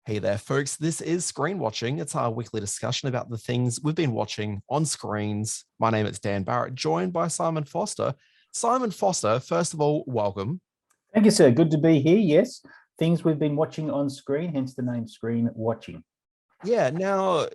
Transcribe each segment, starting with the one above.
Hey there, folks. This is Screen Watching. It's our weekly discussion about the things we've been watching on screens. My name is Dan Barrett, joined by Simon Foster. Simon Foster, first of all, welcome. Thank you, sir. Good to be here. Yes, things we've been watching on screen, hence the name Screen Watching. Yeah, now,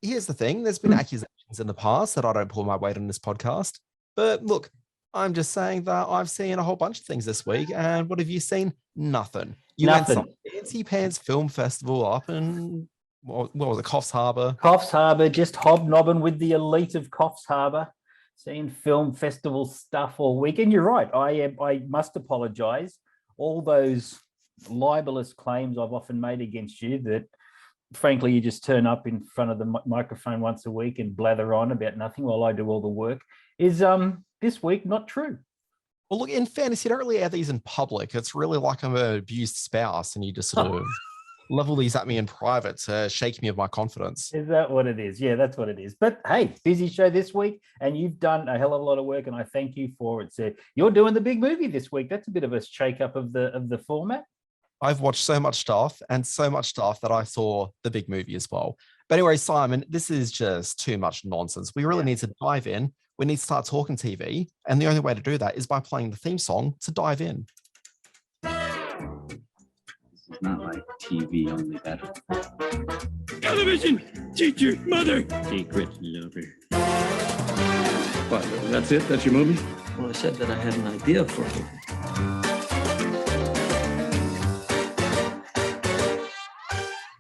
here's the thing. There's been accusations in the past that I don't pull my weight on this podcast. But look, I'm just saying that I've seen a whole bunch of things this week. And what have you seen? Nothing. You went to Fancy Pants Film Festival up in, what was it, Coffs Harbour? Coffs Harbour, just hobnobbing with the elite of Coffs Harbour, seeing film festival stuff all week. And you're right, I must apologise. All those libelous claims I've often made against you that, frankly, you just turn up in front of the microphone once a week and blather on about nothing while I do all the work, is this week not true. Well, look, in fairness, you don't really air these in public. It's really like I'm an abused spouse and you just sort of level these at me in private to shake me of my confidence. Is that what it is? Yeah, that's what it is. But hey, busy show this week and you've done a hell of a lot of work and I thank you for it. So you're doing the big movie this week. That's a bit of a shake-up of the format. I've watched so much stuff that I saw the big movie as well. But anyway, Simon, this is just too much nonsense. We really need to dive in. We need to start talking TV. And the only way to do that is by playing the theme song to dive in. This is not like TV, only better. Television! Teacher! Mother! Secret lover. What, that's it? That's your movie? Well, I said that I had an idea for it.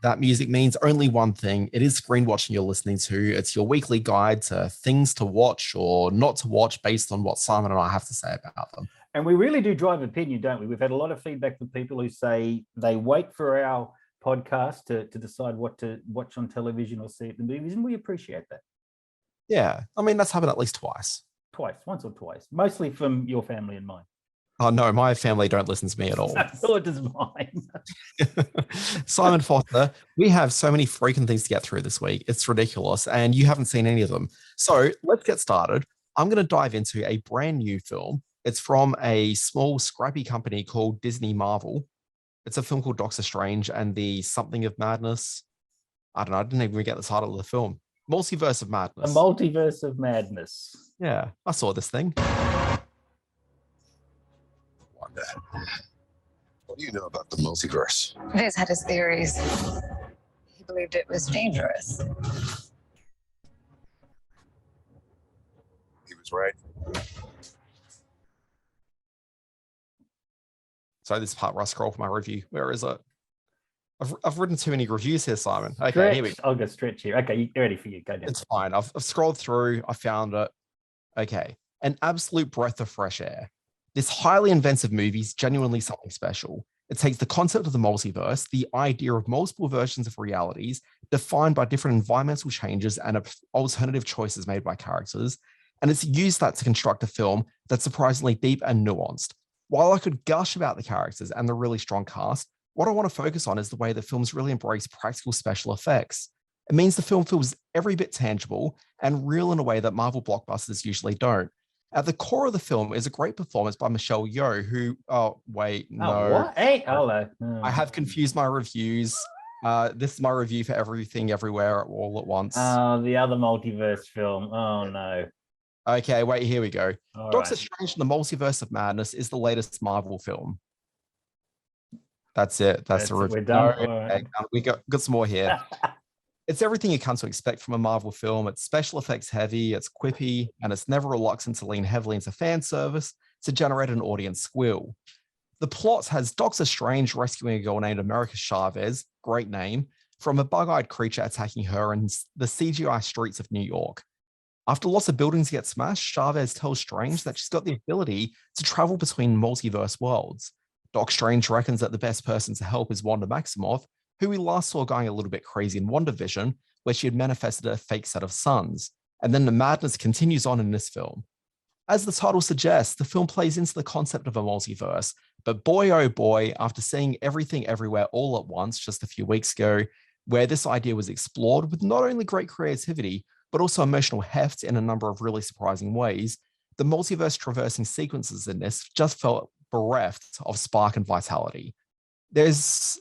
That music means only one thing. It is Screen Watching you're listening to. It's your weekly guide to things to watch or not to watch based on what Simon and I have to say about them. And we really do drive opinion, don't we? We've had a lot of feedback from people who say they wait for our podcast to decide what to watch on television or see at the movies, and we appreciate that. Yeah, I mean, that's happened at least twice. Once or twice. Mostly from your family and mine. Oh, no, my family don't listen to me at all. So does mine. Simon Foster, we have so many freaking things to get through this week. It's ridiculous, and you haven't seen any of them. So let's get started. I'm going to dive into a brand new film. It's from a small, scrappy company called Disney Marvel. It's a film called Doctor Strange and the Something of Madness. I don't know. I didn't even get the title of the film. Multiverse of Madness. A Multiverse of Madness. Yeah, I saw this thing. What do you know about the multiverse? Viz had his theories. He believed it was dangerous. He was right. So this part where I scroll for my review. Where is it? I've written too many reviews here, Simon. Okay, here we go. I'll go stretch here. Okay, ready for you. Go down. It's fine. I've scrolled through. I found it. Okay. An absolute breath of fresh air. This highly inventive movie is genuinely something special. It takes the concept of the multiverse, the idea of multiple versions of realities defined by different environmental changes and alternative choices made by characters, and it's used that to construct a film that's surprisingly deep and nuanced. While I could gush about the characters and the really strong cast, what I want to focus on is the way the films really embrace practical special effects. It means the film feels every bit tangible and real in a way that Marvel blockbusters usually don't. At the core of the film is a great performance by Michelle Yeoh, who, what? Hey, hello. I have confused my reviews. This is my review for Everything Everywhere All at Once. Oh, the other multiverse film. Oh, no. Okay, wait, here we go. All Doctor right. Strange and the Multiverse of Madness is the latest Marvel film. That's it. That's the review. We're done. Okay, Right. we got some more here. It's everything you come to expect from a Marvel film. It's special effects heavy, it's quippy, and it's never reluctant to lean heavily into fan service to generate an audience squeal. The plot has Doctor Strange rescuing a girl named America Chavez, great name, from a bug-eyed creature attacking her in the CGI streets of New York. After lots of buildings get smashed, Chavez tells Strange that she's got the ability to travel between multiverse worlds. Doc Strange reckons that the best person to help is Wanda Maximoff, who we last saw going a little bit crazy in WandaVision, where she had manifested a fake set of suns. And then the madness continues on in this film. As the title suggests, the film plays into the concept of a multiverse, but boy oh boy, after seeing Everything Everywhere All at Once just a few weeks ago, where this idea was explored with not only great creativity, but also emotional heft in a number of really surprising ways, the multiverse traversing sequences in this just felt bereft of spark and vitality. There's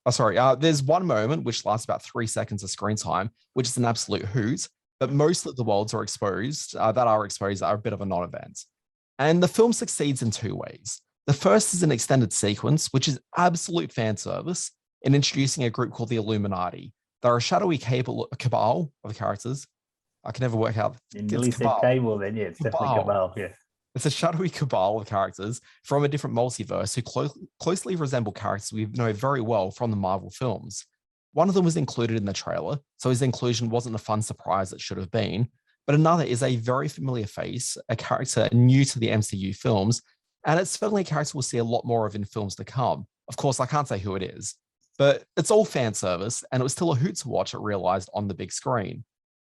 There's one moment which lasts about 3 seconds of screen time, which is an absolute hoot. But most of the worlds are exposed are a bit of a non-event. And the film succeeds in two ways. The first is an extended sequence, which is absolute fan service in introducing a group called the Illuminati. They're a shadowy cabal of characters. I can never work out. You nearly said cable then, yeah, it's definitely cabal, yeah. It's a shadowy cabal of characters from a different multiverse who closely resemble characters we know very well from the Marvel films. One of them was included in the trailer, so his inclusion wasn't the fun surprise it should have been. But another is a very familiar face, a character new to the MCU films, and it's certainly a character we'll see a lot more of in films to come. Of course, I can't say who it is, but it's all fan service, and it was still a hoot to watch it realized on the big screen.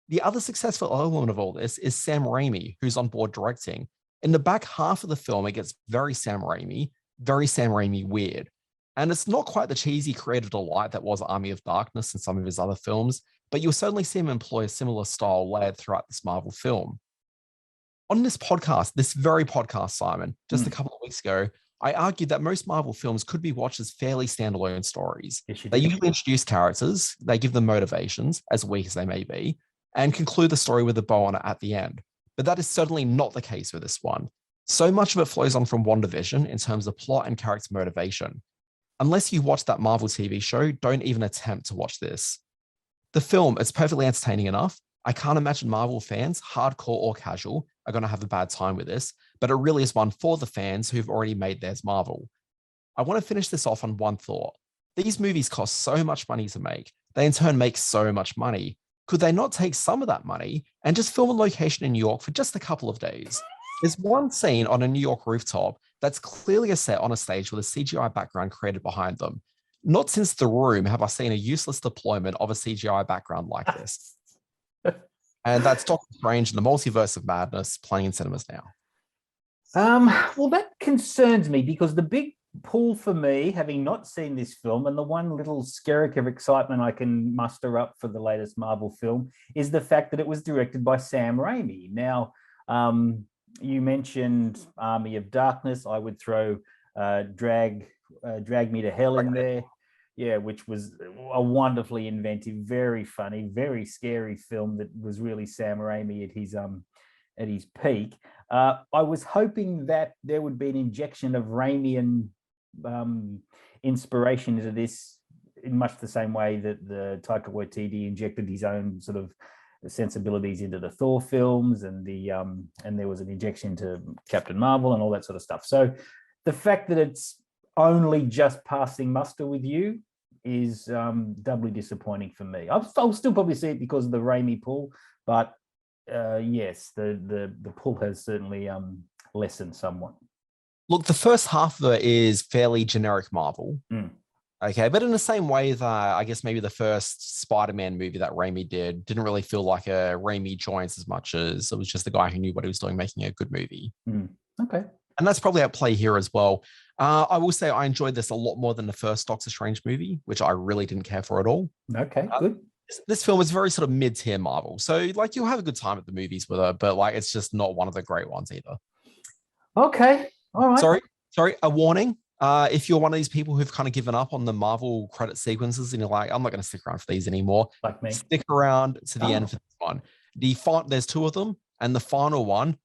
The other successful element of all this is Sam Raimi, who's on board directing. In the back half of the film, it gets very Sam Raimi weird. And it's not quite the cheesy creative delight that was Army of Darkness and some of his other films, but you'll certainly see him employ a similar style layered throughout this Marvel film. On this very podcast, Simon, just a couple of weeks ago, I argued that most Marvel films could be watched as fairly standalone stories. They usually introduce characters, they give them motivations, as weak as they may be, and conclude the story with a bow on it at the end. But that is certainly not the case with this one. So much of it flows on from WandaVision in terms of plot and character motivation. Unless you watch that Marvel TV show, don't even attempt to watch this. The film is perfectly entertaining enough. I can't imagine Marvel fans, hardcore or casual, are going to have a bad time with this, but it really is one for the fans who've already made theirs Marvel. I want to finish this off on one thought. These movies cost so much money to make. They in turn make so much money. Could they not take some of that money and just film a location in New York for just a couple of days? There's one scene on a New York rooftop that's clearly a set on a stage with a CGI background created behind them. Not since The Room have I seen a useless deployment of a CGI background like this. And that's Doctor Strange and the Multiverse of Madness playing in cinemas now. Well, that concerns me because the big pull for me, having not seen this film, and the one little skerrick of excitement I can muster up for the latest Marvel film is the fact that it was directed by Sam Raimi. Now, you mentioned Army of Darkness. I would throw Drag Me to Hell in there. Yeah, which was a wonderfully inventive, very funny, very scary film that was really Sam Raimi at his peak. I was hoping that there would be an injection of Raimian inspiration into this in much the same way that the Taika Waititi injected his own sort of sensibilities into the Thor films, and there was an injection to Captain Marvel and all that sort of stuff. So the fact that it's only just passing muster with you is doubly disappointing for me. I'll still probably see it because of the Raimi pull, but yes, the pull has certainly lessened somewhat. Look, the first half of it is fairly generic Marvel. Okay, but in the same way that I guess maybe the first Spider-Man movie that Raimi didn't really feel like a Raimi joint as much as it was just the guy who knew what he was doing making a good movie. Okay. And that's probably at play here as well. I will say I enjoyed this a lot more than the first Doctor Strange movie, which I really didn't care for at all. Okay, good. This film is very sort of mid-tier Marvel. So like you'll have a good time at the movies with it, but like it's just not one of the great ones either. Okay. All right. Sorry, a warning. If you're one of these people who've kind of given up on the Marvel credit sequences and you're like, I'm not going to stick around for these anymore. Like me. Stick around to the end for this one. There's two of them, and the final one,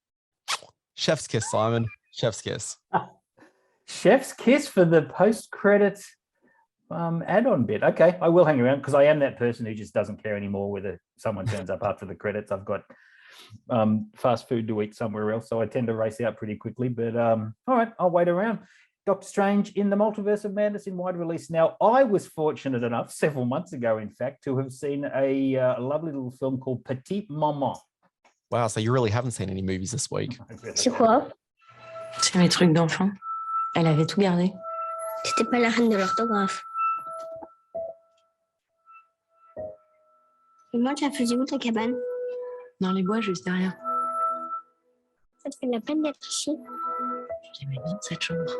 chef's kiss, Simon. Chef's kiss. Chef's kiss for the post-credit add-on bit. Okay, I will hang around because I am that person who just doesn't care anymore whether someone turns up after the credits. I've got fast food to eat somewhere else, so I tend to race out pretty quickly. But all right, I'll wait around. Doctor Strange in the Multiverse of Madness in wide release. Now, I was fortunate enough, several months ago, in fact, to have seen a lovely little film called Petite Maman. Wow, so you really haven't seen any movies this week. C'est quoi? C'est mes trucs d'enfant. Elle avait tout gardé. C'était pas la reine de l'orthographe. Et moi, tu as faisais où ta cabane? Dans les bois, juste derrière. Ça te fait de la peine d'être ici? J'aimais bien cette chambre.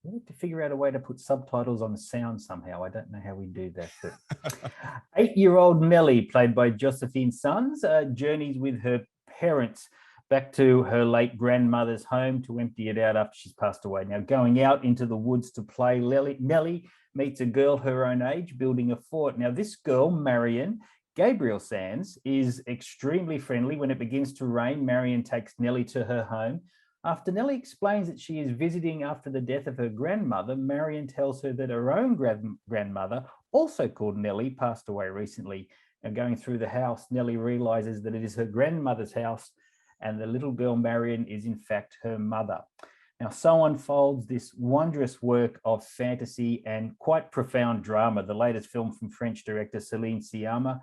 We need to figure out a way to put subtitles on the sound somehow. I don't know how we do that. But 8-year-old Melly, played by Josephine Sons, journeys with her parents back to her late grandmother's home to empty it out after she's passed away. Now, going out into the woods to play, Nellie meets a girl her own age building a fort. Now, this girl, Marion Gabriel Sands, is extremely friendly. When it begins to rain, Marion takes Nellie to her home. After Nellie explains that she is visiting after the death of her grandmother, Marion tells her that her own grandmother, also called Nellie, passed away recently. And going through the house, Nellie realizes that it is her grandmother's house and the little girl Marion is in fact her mother. Now, so unfolds this wondrous work of fantasy and quite profound drama. The latest film from French director Céline Sciamma.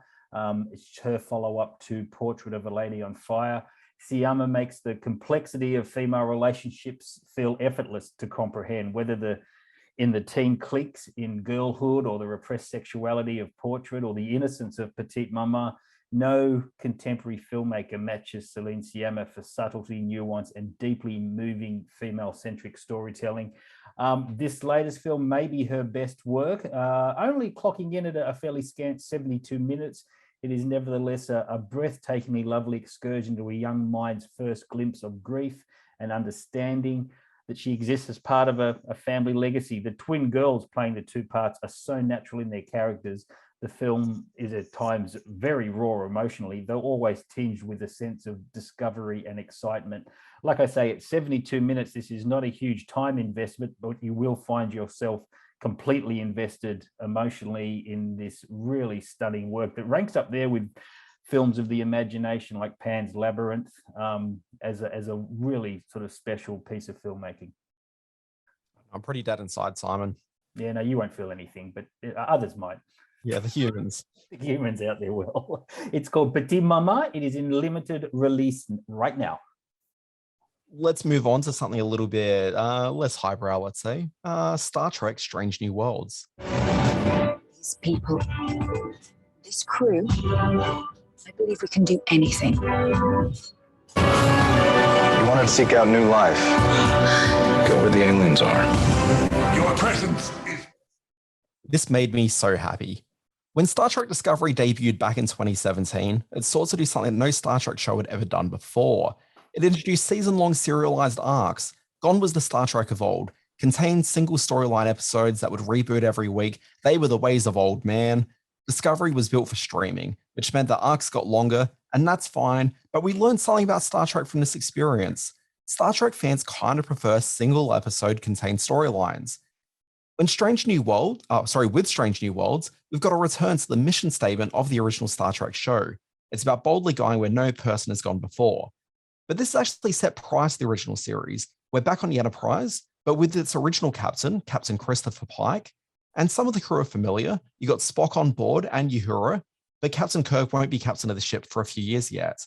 It's her follow-up to Portrait of a Lady on Fire. Sciamma makes the complexity of female relationships feel effortless to comprehend, whether in the teen cliques in Girlhood or the repressed sexuality of Portrait or the innocence of Petite Maman. No contemporary filmmaker matches Céline Sciamma for subtlety, nuance, and deeply moving female-centric storytelling. This latest film may be her best work, only clocking in at a fairly scant 72 minutes. It is nevertheless a breathtakingly lovely excursion to a young mind's first glimpse of grief and understanding that she exists as part of a family legacy. The twin girls playing the two parts are so natural in their characters. The film is at times very raw emotionally, though always tinged with a sense of discovery and excitement. Like I say, at 72 minutes, this is not a huge time investment, but you will find yourself completely invested emotionally in this really stunning work that ranks up there with films of the imagination like Pan's Labyrinth as a really sort of special piece of filmmaking. I'm pretty dead inside, Simon. Yeah, no, you won't feel anything, but others might. Yeah, the humans. The humans out there will. It's called Petite Maman. It is in limited release right now. Let's move on to something a little bit less highbrow, let's say. Star Trek Strange New Worlds. These people, this crew, I believe we can do anything. You wanted to seek out new life. Go where the aliens are. Your presence is... This made me so happy. When Star Trek Discovery debuted back in 2017, it sought to do something that no Star Trek show had ever done before. It introduced season-long serialized arcs. Gone was the Star Trek of old, contained single storyline episodes that would reboot every week. They were the ways of old man. Discovery was built for streaming, which meant the arcs got longer, and that's fine, but we learned something about Star Trek from this experience. Star Trek fans kind of prefer single episode contained storylines. With Strange New Worlds, we've got a return to the mission statement of the original Star Trek show. It's about boldly going where no person has gone before. But this is actually set prior to the original series. We're back on the Enterprise, but with its original captain, Captain Christopher Pike, and some of the crew are familiar. You got Spock on board and Uhura, but Captain Kirk won't be captain of the ship for a few years yet.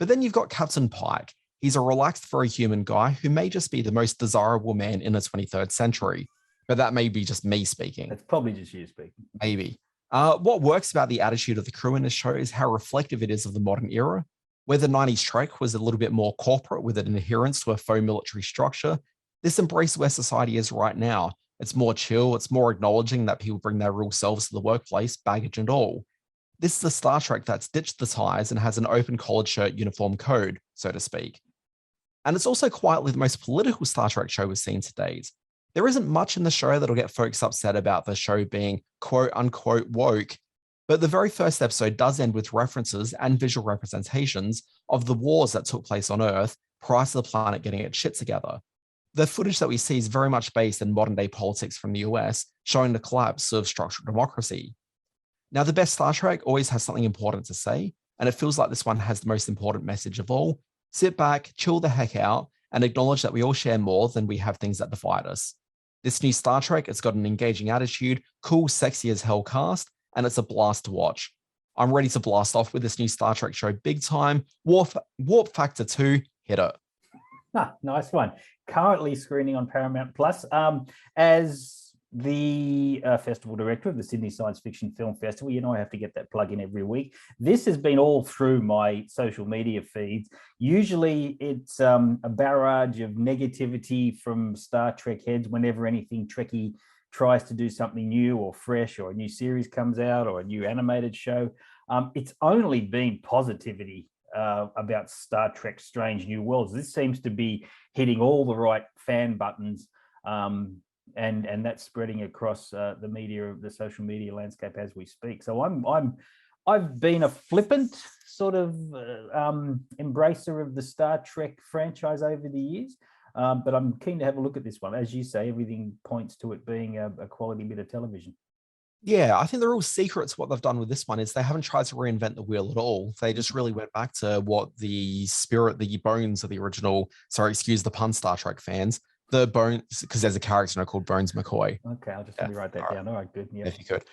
But then you've got Captain Pike. He's a relaxed, very human guy who may just be the most desirable man in the 23rd century. But that may be just me speaking. It's probably just you speaking. Maybe. What works about the attitude of the crew in this show is how reflective it is of the modern era. Where the 90s Trek was a little bit more corporate with an adherence to a faux military structure, this embraces where society is right now. It's more chill, it's more acknowledging that people bring their real selves to the workplace, baggage and all. This is a Star Trek that's ditched the ties and has an open collared shirt uniform code, so to speak. And it's also quietly the most political Star Trek show we've seen to date. There isn't much in the show that'll get folks upset about the show being quote unquote woke, but the very first episode does end with references and visual representations of the wars that took place on Earth prior to the planet getting its shit together. The footage that we see is very much based in modern day politics from the US, showing the collapse of structural democracy. Now, the best Star Trek always has something important to say, and it feels like this one has the most important message of all. Sit back, chill the heck out, and acknowledge that we all share more than we have things that divide us. This new Star Trek, it's got an engaging attitude, cool, sexy as hell cast, and it's a blast to watch. I'm ready to blast off with this new Star Trek show big time. Warp Factor 2, hit it. Nice one. Currently screening on Paramount Plus. As the festival director of the Sydney Science Fiction Film Festival, you know I have to get that plug in every week. This has been all through my social media feeds. Usually it's a barrage of negativity from Star Trek heads whenever anything Trekkie tries to do something new or fresh, or a new series comes out or a new animated show. It's only been positivity about Star Trek Strange New Worlds. This seems to be hitting all the right fan buttons, and that's spreading across the media, the social media landscape as we speak. So I've been a flippant sort of embracer of the Star Trek franchise over the years, but I'm keen to have a look at this one. As you say, everything points to it being a quality bit of television. Yeah, I think the real secret to what they've done with this one is they haven't tried to reinvent the wheel at all. They just really went back to what the spirit, the bones of the original, sorry, excuse the pun, Star Trek fans, the bones, because there's a character now called Bones McCoy. Okay, I'll just write that down. All right, good. Yeah. If you could.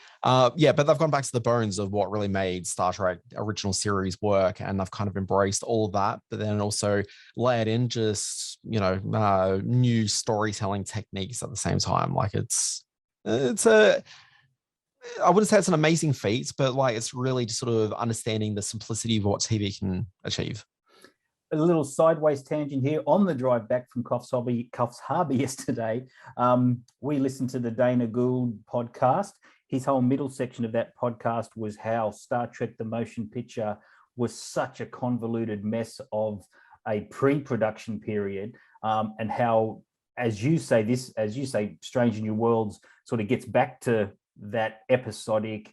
Yeah, but they've gone back to the bones of what really made Star Trek original series work, and they've kind of embraced all of that, but then also layered in just, new storytelling techniques at the same time. Like it's I wouldn't say it's an amazing feat, but like it's really just sort of understanding the simplicity of what TV can achieve. A little sideways tangent here. On the drive back from Coffs Harbour yesterday, we listened to the Dana Gould podcast. His whole middle section of that podcast was how Star Trek the Motion Picture was such a convoluted mess of a pre-production period, and how, as you say, Strange New Worlds sort of gets back to that episodic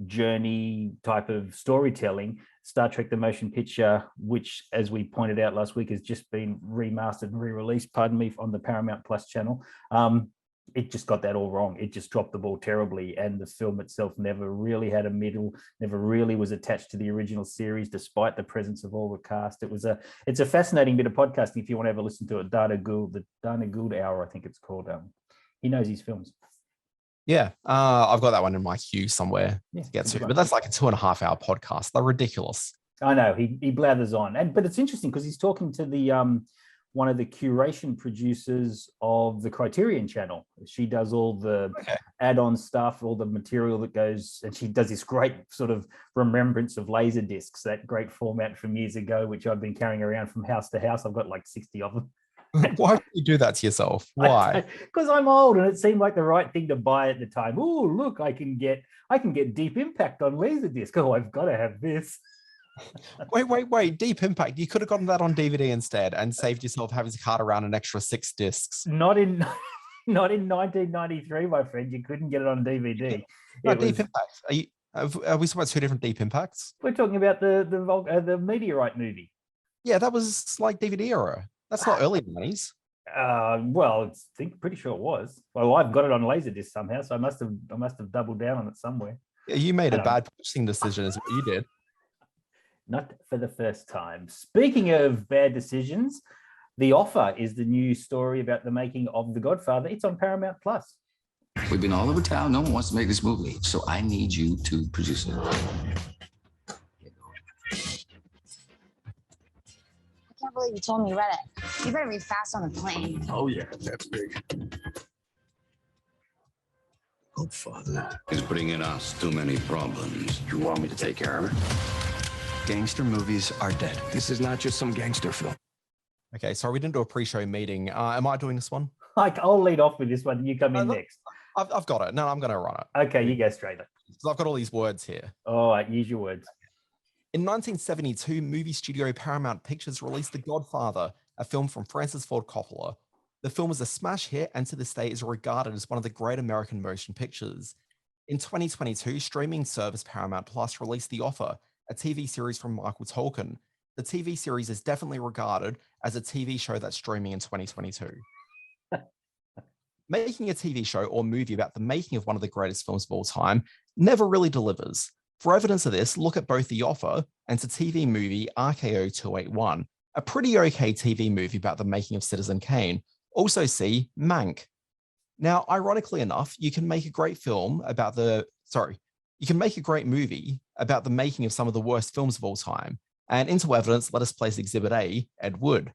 journey type of storytelling. Star Trek the Motion Picture, which, as we pointed out last week, has just been remastered and re-released, pardon me, on the Paramount Plus channel. It just got that all wrong. It just dropped the ball terribly, and the film itself never really had a middle, never really was attached to the original series, despite the presence of all the cast. It's a fascinating bit of podcasting if you want to ever listen to it. The Dana Gould Hour, I think it's called. He knows his films. Yeah, I've got that one in my queue somewhere to get to, but that's like a 2.5 hour podcast. They're ridiculous. I know, he blathers on, but it's interesting because he's talking to the one of the curation producers of the Criterion channel. She does all the add-on stuff, all the material that goes, and she does this great sort of remembrance of laser discs, that great format from years ago, which I've been carrying around from house to house. I've got like 60 of them. Why would you do that to yourself? Why? Because I'm old and it seemed like the right thing to buy at the time. Oh, look, I can get Deep Impact on Laserdisc. Oh, I've got to have this. Wait. Deep Impact. You could have gotten that on DVD instead and saved yourself having to cart around an extra 6 discs. Not in 1993, my friend. You couldn't get it on DVD. Deep Impact. Are we talking about 2 different Deep Impacts? We're talking about the Meteorite movie. Yeah, that was like DVD era. That's not early 90s. Well, pretty sure it was. Well, I've got it on Laserdisc somehow, so I must have doubled down on it somewhere. Yeah, you made a bad purchasing decision, is what you did. Not for the first time. Speaking of bad decisions, The Offer is the new story about the making of The Godfather. It's on Paramount Plus. We've been all over town. No one wants to make this movie, so I need you to produce it. I can't believe you told me you read it. You better read fast on the plane. Oh, yeah, that's big. Godfather He's putting us too many problems. You want me to take care of it? Gangster movies are dead. This is not just some gangster film. Okay, sorry, we didn't do a pre-show meeting. Am I doing this one? I'll lead off with this one. You come in next. I've got it. No, I'm going to run it. Okay, you go straight. So I've got all these words here. All right, use your words. In 1972, movie studio Paramount Pictures released The Godfather, a film from Francis Ford Coppola. The film was a smash hit and to this day is regarded as one of the great American motion pictures. In 2022, streaming service Paramount Plus released The Offer, a TV series from Michael Tolkien. The TV series is definitely regarded as a TV show that's streaming in 2022. Making a TV show or movie about the making of one of the greatest films of all time never really delivers. For evidence of this, look at both The Offer and the TV movie RKO 281, a pretty okay TV movie about the making of Citizen Kane. Also see Mank. Now, ironically enough, you can make a great movie about the making of some of the worst films of all time. And into evidence, let us place Exhibit A, Ed Wood.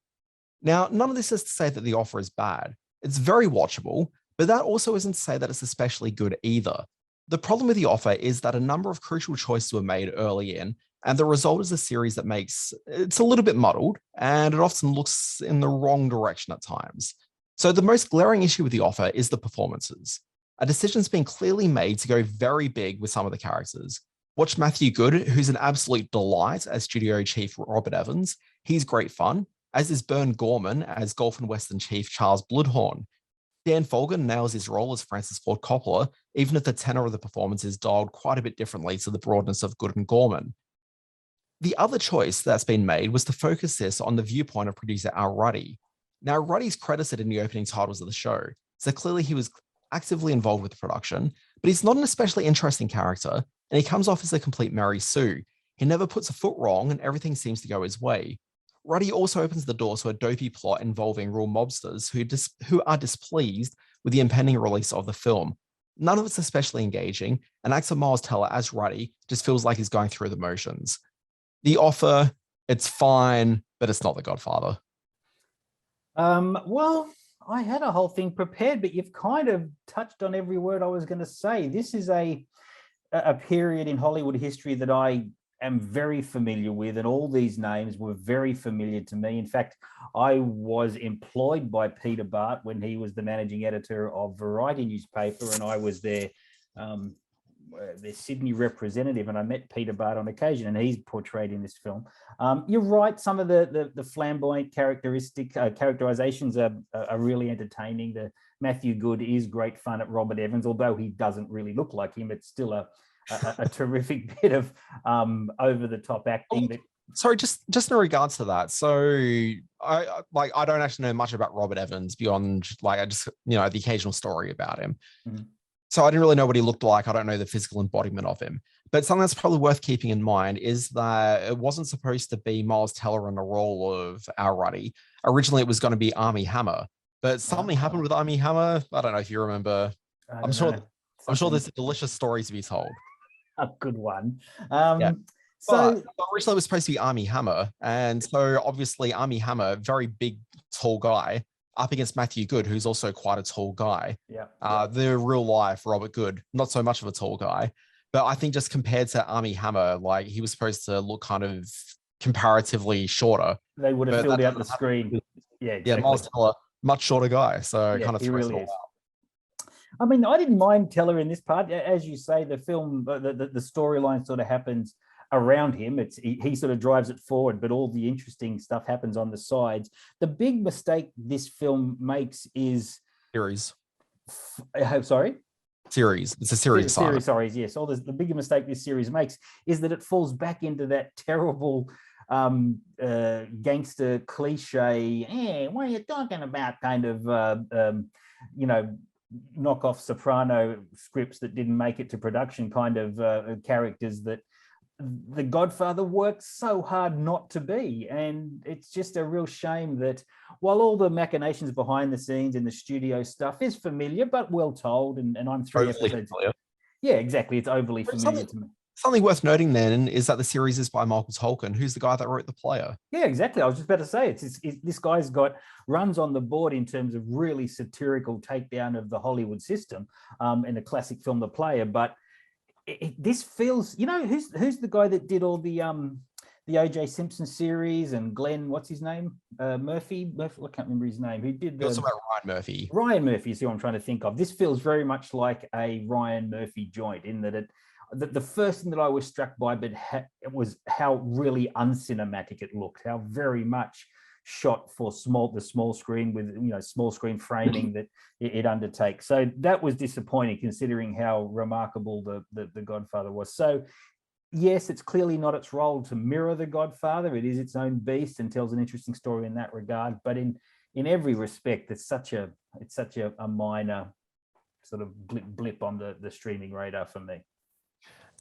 Now, none of this is to say that The Offer is bad. It's very watchable, but that also isn't to say that it's especially good either. The problem with The Offer is that a number of crucial choices were made early in, and the result is a series that it's a little bit muddled, and it often looks in the wrong direction at times. So the most glaring issue with The Offer is the performances. A decision's been clearly made to go very big with some of the characters. Watch Matthew Good, who's an absolute delight as studio chief Robert Evans. He's great fun, as is Bern Gorman as Golf and Western chief Charles Bloodhorn. Dan Folgen nails his role as Francis Ford Coppola, even if the tenor of the performance is dialed quite a bit differently to the broadness of Good and Gorman. The other choice that's been made was to focus this on the viewpoint of producer Al Ruddy. Now, Ruddy's credited in the opening titles of the show, so clearly he was actively involved with the production, but he's not an especially interesting character, and he comes off as a complete Mary Sue. He never puts a foot wrong, and everything seems to go his way. Ruddy also opens the door to a dopey plot involving real mobsters who are displeased with the impending release of the film. None of it's especially engaging, and actor Miles Teller as Ruddy just feels like he's going through the motions. The Offer, it's fine, but it's not The Godfather. Well, I had a whole thing prepared, but you've kind of touched on every word I was going to say. This is a period in Hollywood history that I am very familiar with, and all these names were very familiar to me. In fact, I was employed by Peter Bart when he was the managing editor of Variety newspaper, and I was their Sydney representative, and I met Peter Bart on occasion, and he's portrayed in this film. You're right, some of the flamboyant characterizations are really entertaining. The Matthew Good is great fun at Robert Evans, although he doesn't really look like him. It's still a terrific bit of over-the-top acting. Sorry, just in regards to that. So I don't actually know much about Robert Evans beyond I just the occasional story about him. Mm-hmm. So I didn't really know what he looked like. I don't know the physical embodiment of him. But something that's probably worth keeping in mind is that it wasn't supposed to be Miles Teller in the role of Al Ruddy. Originally, it was going to be Armie Hammer. But something happened with Armie Hammer. I don't know if you remember. I'm sure there's a delicious story to be told. A good one. Yeah. So originally it was supposed to be Armie Hammer. And so obviously Armie Hammer, very big, tall guy, up against Matthew Good, who's also quite a tall guy. Yeah. The real life Robert Good, not so much of a tall guy. But I think just compared to Armie Hammer, he was supposed to look kind of comparatively shorter. They would have filled out the screen. Yeah, exactly. Yeah, Miles Teller, much shorter guy. So yeah, kind of he really is. I mean, I didn't mind Teller in this part. As you say, the film, the storyline sort of happens around him. He sort of drives it forward, but all the interesting stuff happens on the sides. The big mistake this film makes is series. Sorry? Series. It's a series. Sorry, yes. The bigger mistake this series makes is that it falls back into that terrible gangster cliche, what are you talking about kind of knockoff Soprano scripts that didn't make it to production kind of characters that The Godfather worked so hard not to be. And it's just a real shame that while all the machinations behind the scenes in the studio stuff is familiar but well told, and I'm 3 episodes. Familiar. Yeah, exactly. It's overly familiar to me. Something worth noting then is that the series is by Michael Tolkien, who's the guy that wrote The Player. Yeah, exactly. I was just about to say, this guy's got runs on the board in terms of really satirical takedown of the Hollywood system in a classic film, The Player. But this feels, who's the guy that did all the O.J. Simpson series and Glenn, what's his name? Murphy, I can't remember his name. Who did also about Ryan Murphy. Ryan Murphy is who I'm trying to think of. This feels very much like a Ryan Murphy joint in that the first thing that I was struck by it was how really uncinematic it looked, how very much shot for the small screen with small screen framing that it undertakes. So that was disappointing considering how remarkable the Godfather was. So yes, it's clearly not its role to mirror the Godfather. It is its own beast and tells an interesting story in that regard. But in every respect, it's such a minor sort of blip on the streaming radar for me.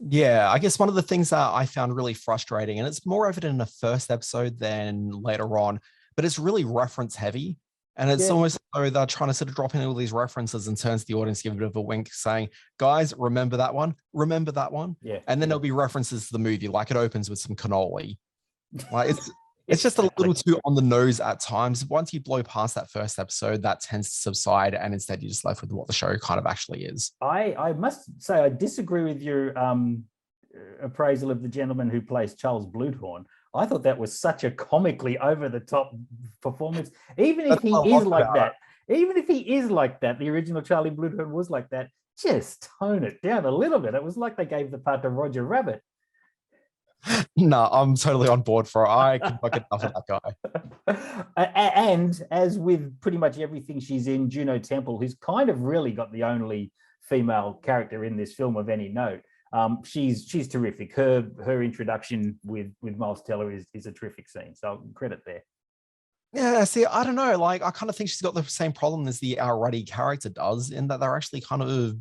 Yeah, I guess one of the things that I found really frustrating, and it's more evident in the first episode than later on, but it's really reference heavy. And it's almost as though they're trying to sort of drop in all these references and turns to the audience, give a bit of a wink saying, guys, remember that one? Remember that one? Yeah. And then there'll be references to the movie, like it opens with some cannoli. Like it's just a little too on the nose at times. Once you blow past that first episode, that tends to subside, and instead you're just left with what the show kind of actually is. I must say I disagree with your appraisal of the gentleman who plays Charles Bluthorn. I thought that was such a comically over-the-top performance. Even if he is like that, the original Charlie Bluthorn was like that. just tone it down a little bit. It was like they gave the part to Roger Rabbit. No, I'm totally on board for it. I could not get enough of that guy. And as with pretty much everything she's in, Juno Temple, who's kind of really got the only female character in this film of any note. She's terrific. Her introduction with Miles Teller is a terrific scene. So credit there. Yeah, see, I don't know. Like, I kind of think she's got the same problem as the Alrighty character does, in that they're actually kind of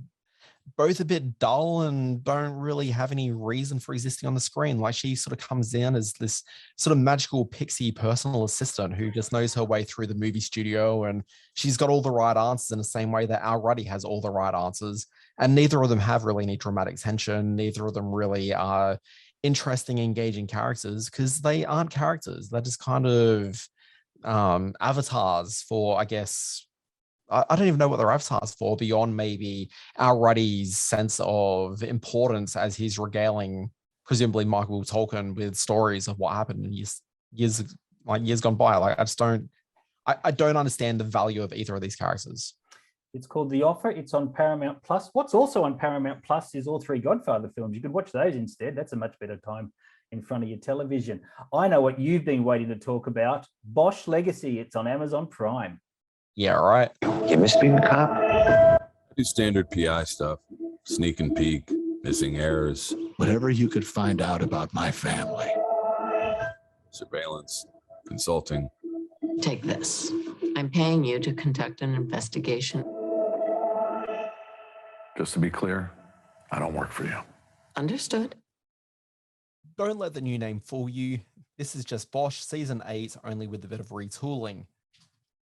both a bit dull and don't really have any reason for existing on the screen. Like, she sort of comes in as this sort of magical pixie personal assistant who just knows her way through the movie studio, and she's got all the right answers in the same way that Alrighty has all the right answers. And neither of them have really any dramatic tension. Neither of them really are interesting, engaging characters, because they aren't characters. They're just kind of avatars for, I guess, I don't even know what they're avatars for, beyond maybe Alrighty's sense of importance as he's regaling, presumably, Michael Tolkien with stories of what happened in years gone by. Like, I don't understand the value of either of these characters. It's called The Offer. It's on Paramount Plus. What's also on Paramount Plus is all 3 Godfather films. You could watch those instead. That's a much better time in front of your television. I know what you've been waiting to talk about. Bosch Legacy. It's on Amazon Prime. Yeah, right. You miss being a cop? I do standard PI stuff. Sneak and peek, missing errors. Whatever you could find out about my family. Surveillance, consulting. Take this. I'm paying you to conduct an investigation. Just to be clear, I don't work for you. Understood. Don't let the new name fool you. This is just Bosch Season 8, only with a bit of retooling.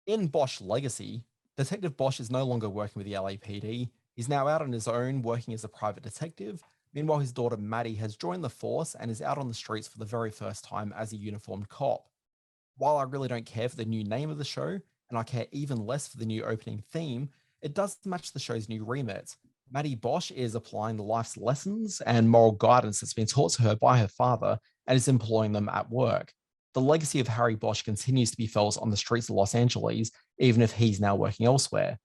In Bosch Legacy, Detective Bosch is no longer working with the LAPD. He's now out on his own, working as a private detective. Meanwhile, his daughter Maddie has joined the force and is out on the streets for the very first time as a uniformed cop. While I really don't care for the new name of the show, and I care even less for the new opening theme, it does match the show's new remit. Maddie Bosch is applying the life's lessons and moral guidance that's been taught to her by her father and is employing them at work. The legacy of Harry Bosch continues to be felt on the streets of Los Angeles, even if he's now working elsewhere.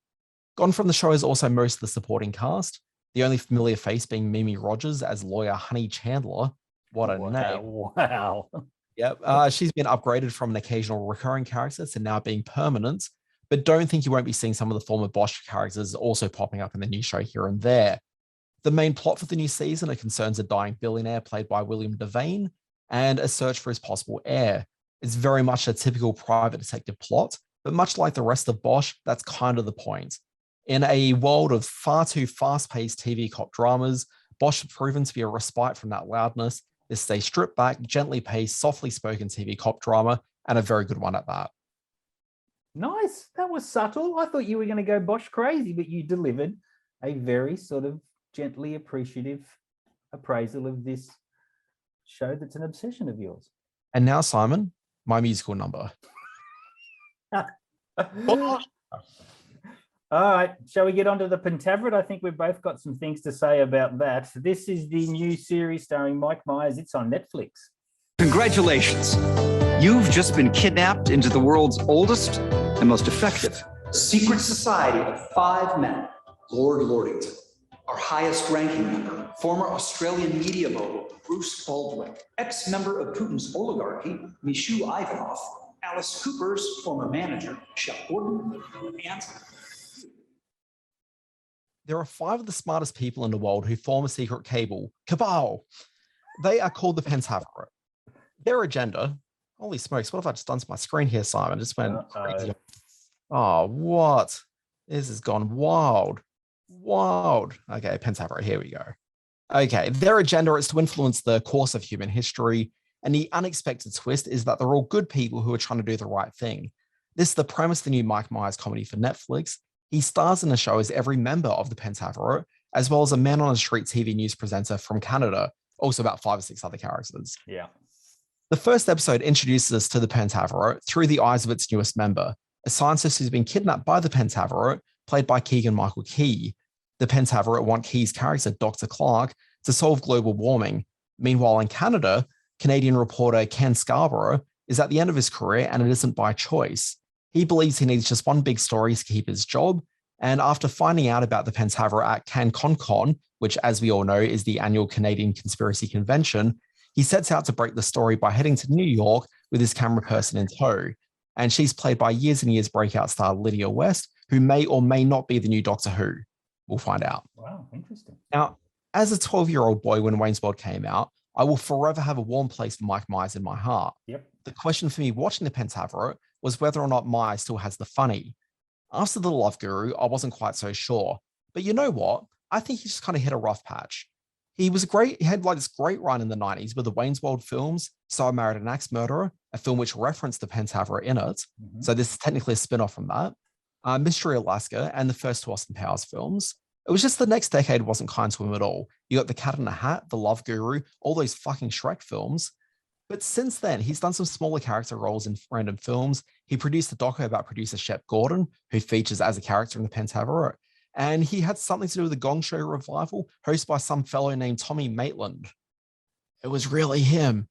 Gone from the show is also most of the supporting cast, the only familiar face being Mimi Rogers as lawyer Honey Chandler. What a name. Wow. Yep. She's been upgraded from an occasional recurring character to now being permanent, but don't think you won't be seeing some of the former Bosch characters also popping up in the new show here and there. The main plot for the new season concerns a dying billionaire played by William Devane and a search for his possible heir. It's very much a typical private detective plot, but much like the rest of Bosch, that's kind of the point. In a world of far too fast-paced TV cop dramas, Bosch has proven to be a respite from that loudness. This is a stripped back, gently paced, softly spoken TV cop drama, and a very good one at that. Nice. That was subtle. I thought you were going to go Bosch crazy, but you delivered a very sort of gently appreciative appraisal of this show that's an obsession of yours. And now, Simon, my musical number. All right, shall we get on to the Pentaveret? I think we've both got some things to say about that. This is the new series starring Mike Myers. It's on Netflix. Congratulations. You've just been kidnapped into the world's oldest and most effective secret society of 5 men. Lord Lordington, our highest-ranking member, former Australian media mogul Bruce Baldwin, ex-member of Putin's oligarchy, Mishu Ivanov, Alice Cooper's former manager, Shep Gordon, and... There are 5 of the smartest people in the world who form a secret cabal. They are called the Pentaveret. Their agenda... Holy smokes, what have I just done to my screen here, Simon? Just went crazy. Oh, what? This has gone wild. Wild. Okay, Pentaveret, here we go. Okay, their agenda is to influence the course of human history, and the unexpected twist is that they're all good people who are trying to do the right thing. This is the premise of the new Mike Myers comedy for Netflix. He stars in the show as every member of the Pentaveret, as well as a man-on-the-street TV news presenter from Canada, also about 5 or 6 other characters. Yeah. The first episode introduces us to the Pentaveret through the eyes of its newest member, a scientist who's been kidnapped by the Pentaveret, played by Keegan-Michael Key. The Pentaveret want Key's character, Dr. Clark, to solve global warming. Meanwhile, in Canada, Canadian reporter Ken Scarborough is at the end of his career, and it isn't by choice. He believes he needs just one big story to keep his job, And after finding out about the Pentaveret at CanCon, which, as we all know, is the annual Canadian Conspiracy Convention, he sets out to break the story by heading to New York with his camera person in tow. And she's played by years and years breakout star Lydia West, who may or may not be the new Doctor Who. We'll find out. Wow, interesting. Now, as a 12-year-old boy when Wayne's World came out, I will forever have a warm place for Mike Myers in my heart. Yep. The question for me watching the Pentaveret was whether or not Myers still has the funny. After The Love Guru, I wasn't quite so sure. But you know what? I think he just kind of hit a rough patch. He had like this great run in the 90s with the Wayne's World films, So I Married an Axe Murderer, a film which referenced the Pentaveret in it. So this is technically a spin-off from that. Mystery Alaska, and the first two Austin Powers films. It was just the next decade wasn't kind to him at all. You got The Cat in the Hat, The Love Guru, all those fucking Shrek films. But since then, he's done some smaller character roles in random films. He produced a doco about producer Shep Gordon, who features as a character in the Pentaveret. And he had something to do with the Gong Show revival, hosted by some fellow named Tommy Maitland. It was really him.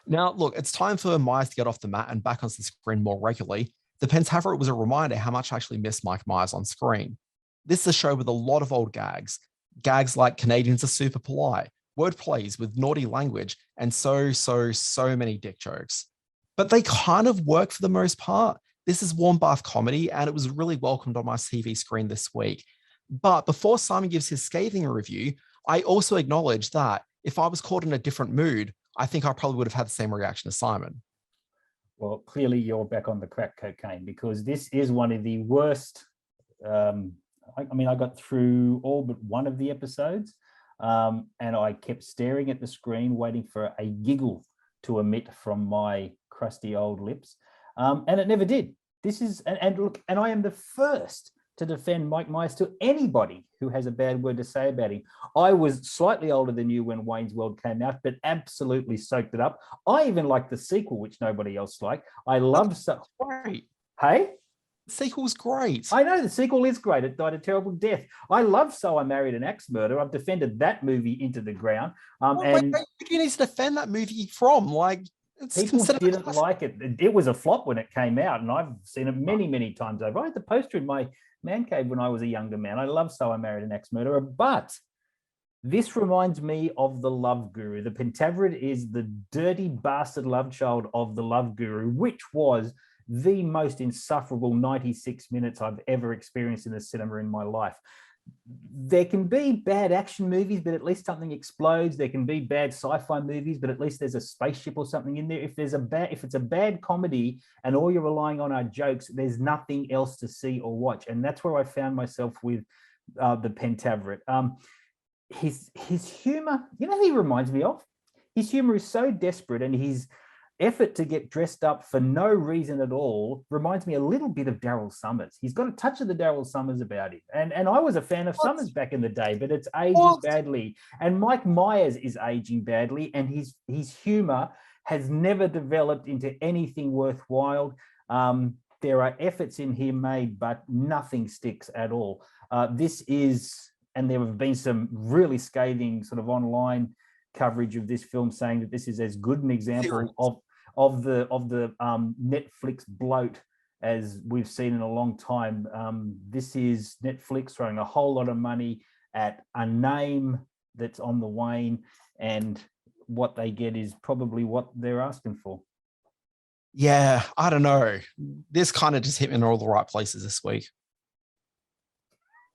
Now, look, it's time for Myers to get off the mat and back onto the screen more regularly. The Pentaveret was a reminder how much I actually miss Mike Myers on screen. This is a show with a lot of old gags. Gags like Canadians are super polite, word plays with naughty language, and so many dick jokes. But they kind of work for the most part. This is warm bath comedy, and it was really welcomed on my TV screen this week. But before Simon gives his scathing review, I also acknowledge that if I was caught in a different mood, I think I probably would have had the same reaction as Simon. Well, clearly you're back on the crack cocaine, because this is one of the worst. I got through all but one of the episodes, and I kept staring at the screen, waiting for a giggle to emit from my crusty old lips. And it never did. This is, and look, and I am the first to defend Mike Myers to anybody who has a bad word to say about him. I was slightly older than you when Wayne's World came out, but absolutely soaked it up. I even liked the sequel, which nobody else liked. I loved so. Great. Hey? The sequel's great. I know the sequel is great. It died a terrible death. I love So I Married an Axe Murderer. I've defended that movie into the ground. And you need to defend that movie from? Like, people didn't like it. It was a flop when it came out, and I've seen it many, many times over. I had the poster in my man cave when I was a younger man. I love So I Married an Axe Murderer, but this reminds me of The Love Guru. The Pentaveret is the dirty bastard love child of The Love Guru, which was the most insufferable 96 minutes I've ever experienced in the cinema in my life. There can be bad action movies, but at least something explodes. There can be bad sci-fi movies, but at least there's a spaceship or something in there. If it's a bad comedy and all you're relying on are jokes, there's nothing else to see or watch. And that's where I found myself with the Pentaveret. His humor, you know, he reminds me of. His humor is so desperate, and his effort to get dressed up for no reason at all reminds me a little bit of Daryl Summers. He's got a touch of the Daryl Summers about him. And I was a fan of Summers back in the day, but it's aging badly. And Mike Myers is aging badly, and his humor has never developed into anything worthwhile. There are efforts in here made, but nothing sticks at all. This is, and there have been some really scathing sort of online coverage of this film saying that this is as good an example of the Netflix bloat as we've seen in a long time. This is Netflix throwing a whole lot of money at a name that's on the wane, and what they get is probably what they're asking for. Yeah, I don't know. This kind of just hit me in all the right places this week.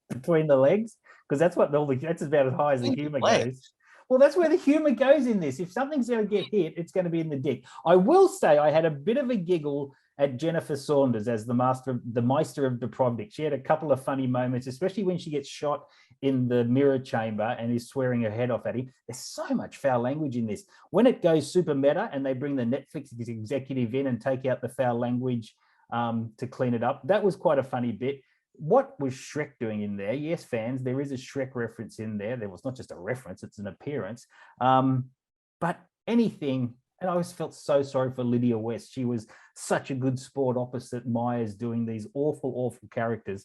Between the legs? Because that's about as high as the humor goes. Well, that's where the humor goes in this. If something's going to get hit, it's going to be in the dick. I will say I had a bit of a giggle at Jennifer Saunders as the Meister of Dubrovnik. She had a couple of funny moments, especially when she gets shot in the mirror chamber and is swearing her head off at him. There's so much foul language in this. When it goes super meta and they bring the Netflix executive in and take out the foul language to clean it up, that was quite a funny bit. What was Shrek doing in there? Yes, fans, there is a Shrek reference in there. There was not just a reference, it's an appearance. But anything, and I always felt so sorry for Lydia West. She was such a good sport opposite Myers doing these awful, awful characters.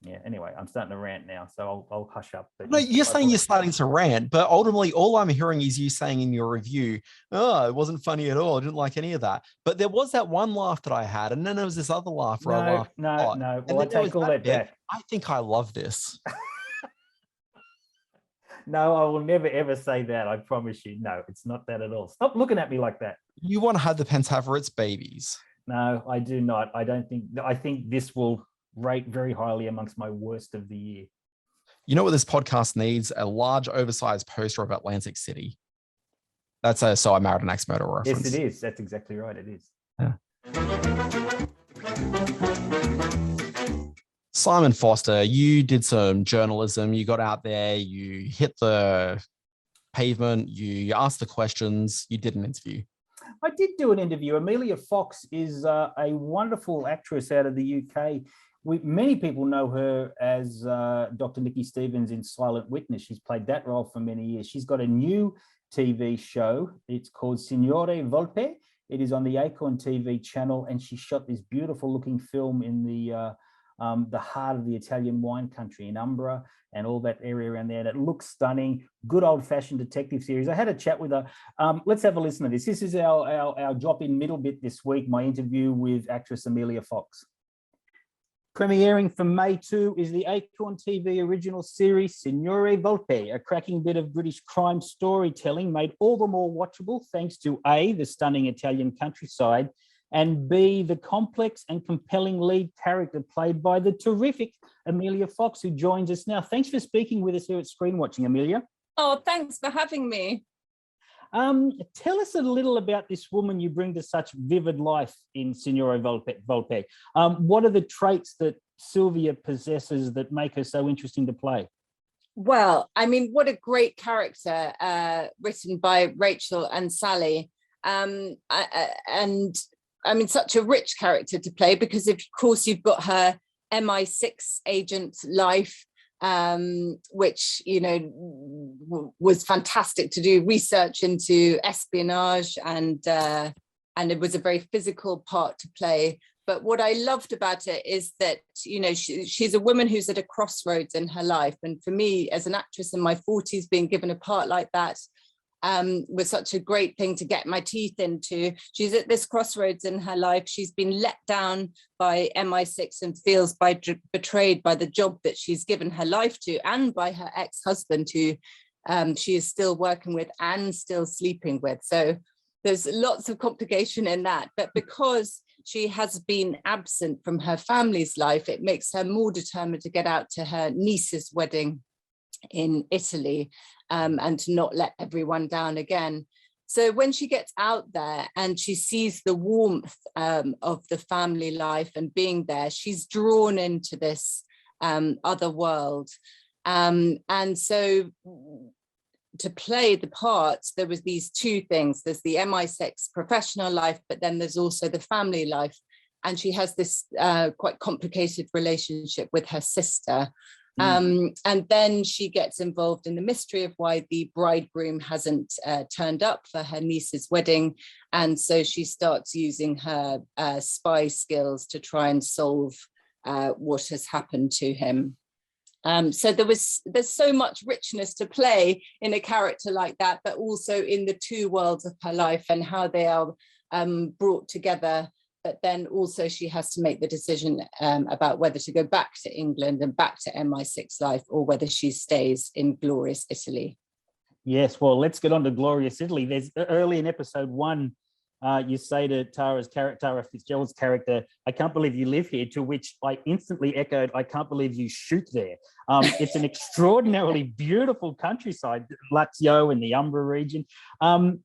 Yeah. Anyway, I'm starting to rant now, so I'll hush up. But No, you're saying you're starting to rant, but ultimately all I'm hearing is you saying in your review, "Oh, it wasn't funny at all. I didn't like any of that." But there was that one laugh that I had, and then there was this other laugh where I laughed. No. Well, I take all that back. I think I love this. No, I will never ever say that. I promise you. No, it's not that at all. Stop looking at me like that. You want to have the Pentaverate babies? No, I do not. I don't think. I think this will rate very highly amongst my worst of the year. You know what this podcast needs? A large, oversized poster of Atlantic City. That's a So I Married an Ex-Murderer reference. Yes, it is. That's exactly right. It is. Yeah. Simon Foster, you did some journalism. You got out there. You hit the pavement. You asked the questions. You did an interview. I did do an interview. Emilia Fox is a wonderful actress out of the UK. Many people know her as Dr. Nikki Stevens in Silent Witness. She's played that role for many years. She's got a new TV show. It's called Signora Volpe. It is on the Acorn TV channel, and she shot this beautiful looking film in the heart of the Italian wine country in Umbria and all that area around there. And it looks stunning. Good old-fashioned detective series. I had a chat with her. Let's have a listen to this. This is our drop-in middle bit this week, my interview with actress Emilia Fox. Premiering from May 2 is the Acorn TV original series Signora Volpe, a cracking bit of British crime storytelling made all the more watchable thanks to A, the stunning Italian countryside, and B, the complex and compelling lead character played by the terrific Emilia Fox, who joins us now. Thanks for speaking with us here at Screen Watching, Emilia. Oh, thanks for having me. Tell us a little about this woman you bring to such vivid life in Signora Volpe. What are the traits that Sylvia possesses that make her so interesting to play? Well, I mean, what a great character written by Rachel and Sally. And I mean, such a rich character to play because, of course, you've got her MI6 agent life, which, you know, was fantastic to do research into espionage, and it was a very physical part to play. But what I loved about it is that, you know, she's a woman who's at a crossroads in her life. And for me, as an actress in my 40s, being given a part like that was such a great thing to get my teeth into. She's at this crossroads in her life. She's been let down by MI6 and feels betrayed by the job that she's given her life to, and by her ex-husband, who she is still working with and still sleeping with. So there's lots of complication in that. But because she has been absent from her family's life, it makes her more determined to get out to her niece's wedding in Italy, and to not let everyone down again. So when she gets out there and she sees the warmth of the family life and being there, she's drawn into this other world. And so to play the part, there was these two things. There's the MI6 professional life, but then there's also the family life. And she has this quite complicated relationship with her sister. And then she gets involved in the mystery of why the bridegroom hasn't turned up for her niece's wedding. And so she starts using her spy skills to try and solve what has happened to him. So there's so much richness to play in a character like that, but also in the two worlds of her life and how they are brought together. But then also she has to make the decision about whether to go back to England and back to MI6 life, or whether she stays in glorious Italy. Yes, well, let's get on to glorious Italy. There's early in episode 1, you say to Tara Fitzgerald's character, "I can't believe you live here," to which I instantly echoed, "I can't believe you shoot there." It's an extraordinarily beautiful countryside, Lazio and the Umbria region.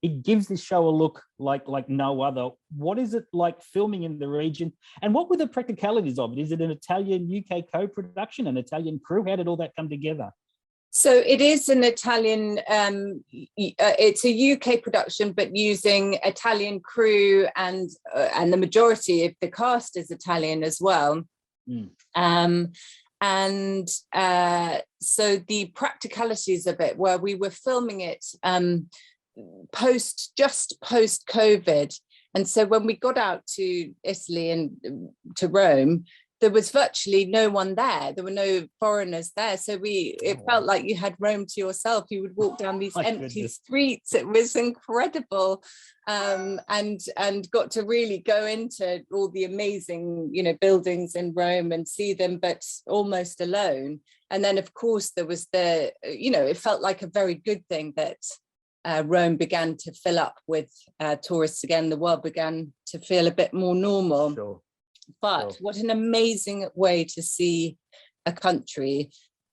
It gives this show a look like no other. What is it like filming in the region? And what were the practicalities of it? Is it an Italian-UK co-production, an Italian crew? How did all that come together? So it is an Italian, it's a UK production, but using Italian crew, and the majority of the cast is Italian as well. So the practicalities of it, where we were filming it just post COVID. And so when we got out to Italy and to Rome, there was virtually no one there. There were no foreigners there. So it felt like you had Rome to yourself. You would walk down these empty streets. It was incredible. And got to really go into all the amazing, buildings in Rome and see them, but almost alone. And then, of course, there was it felt like a very good thing that Rome began to fill up with tourists again. The world began to feel a bit more normal. Sure. But what an amazing way to see a country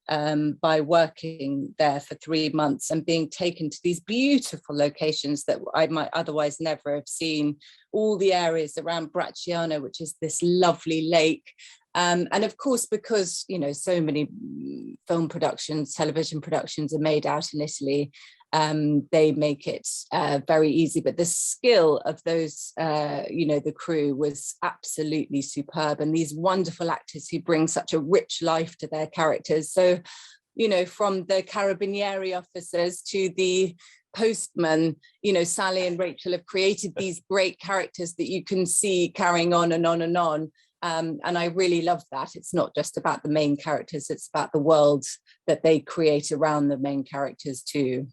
by working there for 3 months and being taken to these beautiful locations that I might otherwise never have seen. All the areas around Bracciano, which is this lovely lake. And of course, because, so many film productions, television productions are made out in Italy, they make it very easy. But the skill of those, the crew was absolutely superb. And these wonderful actors who bring such a rich life to their characters. So, from the carabinieri officers to the postman, Sally and Rachel have created these great characters that you can see carrying on and on and on. And I really love that. It's not just about the main characters, it's about the world that they create around the main characters too.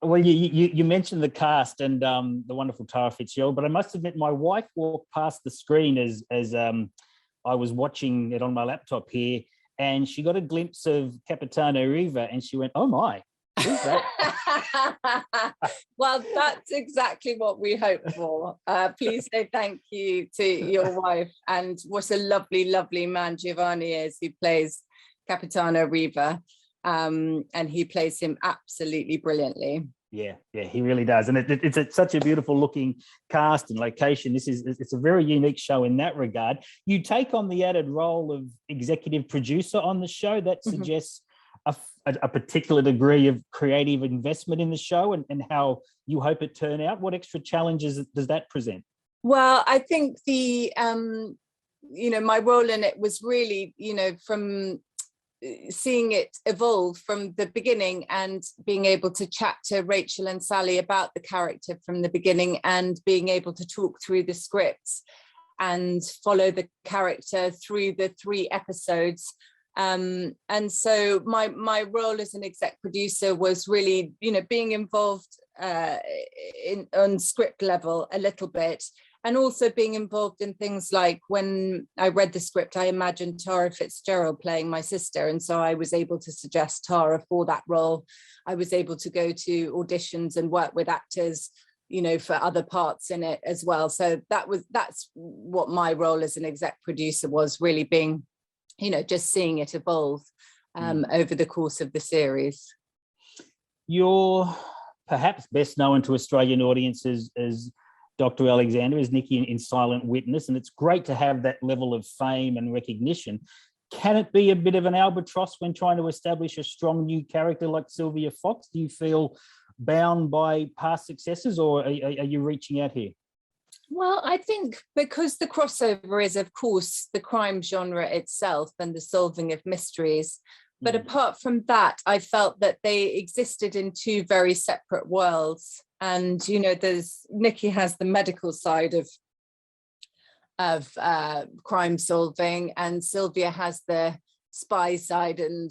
Well, you mentioned the cast and the wonderful Tara Fitzgerald, but I must admit my wife walked past the screen as I was watching it on my laptop here, and she got a glimpse of Capitano Riva and she went, "Oh my, who's that?" Well, that's exactly what we hope for. Please say thank you to your wife, and what a lovely, lovely man Giovanni is, who plays Capitano Riva. And he plays him absolutely brilliantly. Yeah, he really does. And it's such a beautiful looking cast and location. It's a very unique show in that regard. You take on the added role of executive producer on the show. That suggests a particular degree of creative investment in the show and how you hope it turn out. What extra challenges does that present? Well, I think my role in it was really, from seeing it evolve from the beginning and being able to chat to Rachel and Sally about the character from the beginning and being able to talk through the scripts and follow the character through the 3 episodes. And so my role as an exec producer was really, being involved on script level a little bit, and also being involved in things like when I read the script, I imagined Tara Fitzgerald playing my sister. And so I was able to suggest Tara for that role. I was able to go to auditions and work with actors, for other parts in it as well. So that's what my role as an exec producer was, really being, just seeing it evolve over the course of the series. You're perhaps best known to Australian audiences as Dr. Alexander, as Nikki in Silent Witness, and it's great to have that level of fame and recognition. Can it be a bit of an albatross when trying to establish a strong new character like Sylvia Fox? Do you feel bound by past successes, or are you reaching out here? Well, I think because the crossover is, of course, the crime genre itself and the solving of mysteries. But apart from that, I felt that they existed in 2 very separate worlds. And, Nikki has the medical side of crime solving, and Sylvia has the spy side and,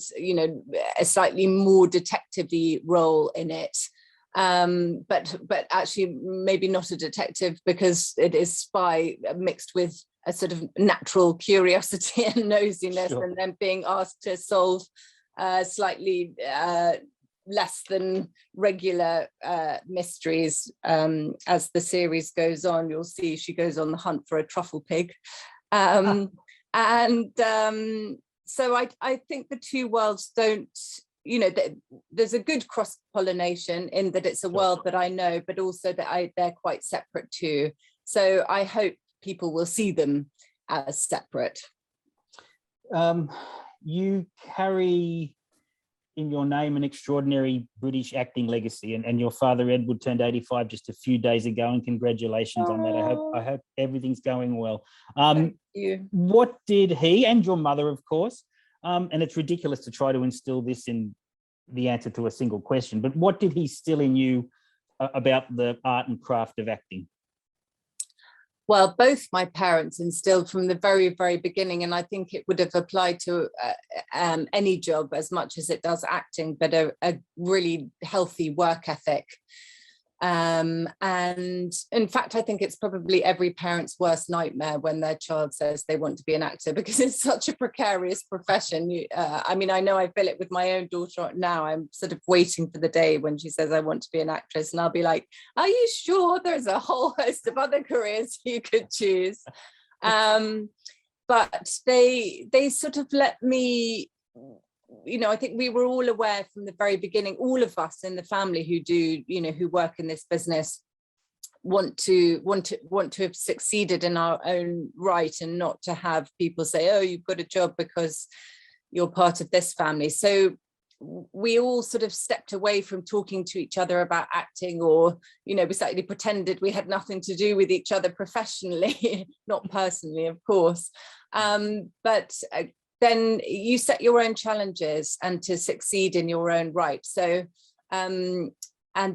a slightly more detective-y role in it. But actually maybe not a detective, because it is spy mixed with a sort of natural curiosity and nosiness, sure. And then being asked to solve slightly less than regular mysteries. As the series goes on, you'll see she goes on the hunt for a truffle pig. So I think the 2 worlds don't, there's a good cross-pollination in that it's a world that I know, but also that they're quite separate too. So I hope people will see them as separate. You carry in your name an extraordinary British acting legacy, and your father Edward turned 85 just a few days ago, and congratulations on that. I hope everything's going well. Thank you. What did he, and your mother, of course, and it's ridiculous to try to instill this in the answer to a single question, but what did he instill in you about the art and craft of acting? Well, both my parents instilled from the very, very beginning, and I think it would have applied to any job as much as it does acting, but a really healthy work ethic. And in fact, I think it's probably every parent's worst nightmare when their child says they want to be an actor, because it's such a precarious profession. I mean, I know I feel it with my own daughter now. I'm sort of waiting for the day when she says I want to be an actress, and I'll be like, are you sure? There's a whole host of other careers you could choose. But they sort of let me, I think we were all aware from the very beginning, all of us in the family who do, who work in this business want to have succeeded in our own right, and not to have people say, oh, you've got a job because you're part of this family. So we all sort of stepped away from talking to each other about acting, or, we slightly pretended we had nothing to do with each other professionally, not personally, of course. But then you set your own challenges and to succeed in your own right. So, and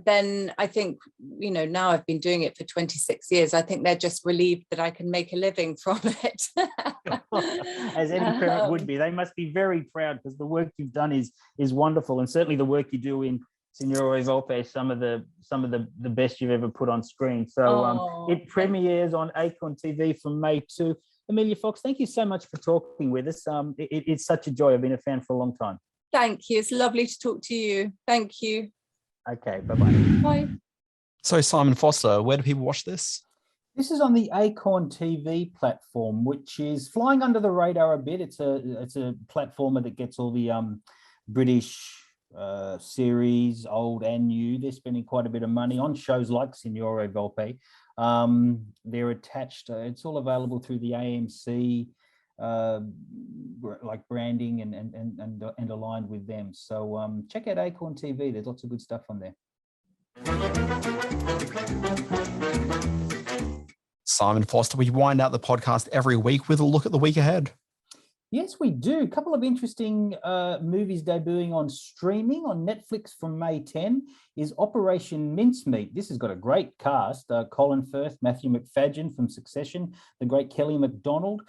then I think, now I've been doing it for 26 years. I think they're just relieved that I can make a living from it. As any parent would be. They must be very proud, because the work you've done is wonderful. And certainly the work you do in Signora Volpe is some of the best you've ever put on screen. So it premieres on Acorn TV from May 2. Emilia Fox, thank you so much for talking with us. It's such a joy. I've been a fan for a long time. Thank you. It's lovely to talk to you. Thank you. Okay, bye-bye. Bye. So Simon Foster, where do people watch this? This is on the Acorn TV platform, which is flying under the radar a bit. It's a platform that gets all the British series, old and new. They're spending quite a bit of money on shows like Signora Volpe. They're attached. It's all available through the AMC, like branding and aligned with them. So check out Acorn TV. There's lots of good stuff on there. Simon Foster, we wind out the podcast every week with a look at the week ahead. Yes, we do. A couple of interesting movies debuting on streaming. On Netflix from May 10 is Operation Mincemeat. This has got a great cast. Colin Firth, Matthew McFadyen from Succession, the great Kelly MacDonald.